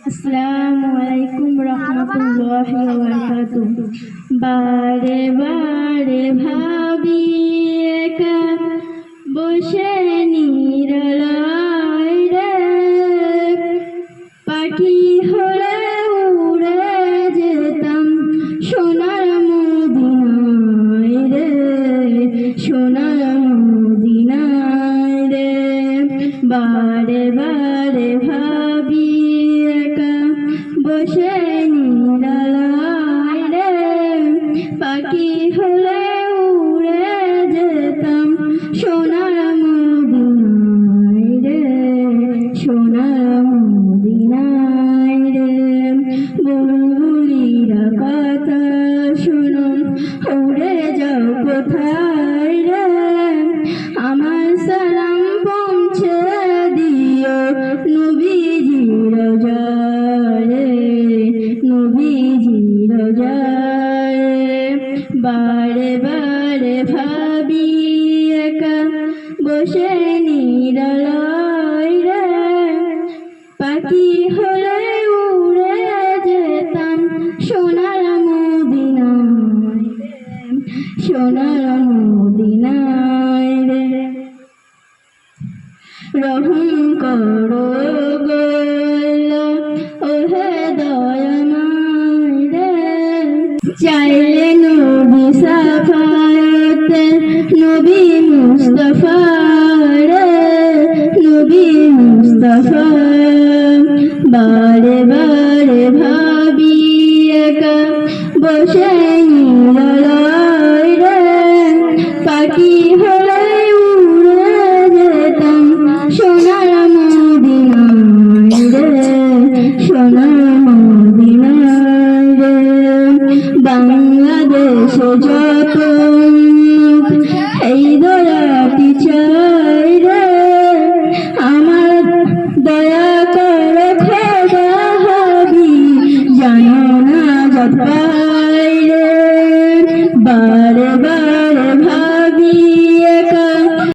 আসসালামু আলাইকুম রহমতুল্লাহি ওয়া বারাকাতুহু। বারে বারে ভাবি একা বসে নিরালায় রে, পাখি হলে উড়ে যেতাম সোনার মদিনায় রে, সোনার মদিনায় রে। বারে বারে ভাবি একা বসে নিরালায় রে, পাখি হলে উড়ে যেতাম সোনার মদিনায় রে, সোনার মদিনায় রে। বুলবুলিরা কথা শোনো, উড়ে যাও কোথায় রে, আমার সালাম পৌঁছে দিও নবীজির রোজায়, নবীজির রোজায়। বারে বারে ভাবি একা বসে নিরালায় রে, পাখি হলে উড়ে যেতাম সোনার মদিনায়, সোনার মদিনায় রে। রহম করো গো আল্লাহ, ওহে দয়াময় রে, চাইলে নবী সাফায়াত নবী মুস্তাফা রে, নবী মুস্তাফা। বারে বারে ভাবি একা বসে নিরালায় রে, পাখি হলে উড়ে যেতাম সোনার মদিনায় রে, সোনার মদিনায় রে। বাংলাদেশে যত এই দয়াটি চাই রে, আমার দয়া করে খোদা হাবি, জানো না যত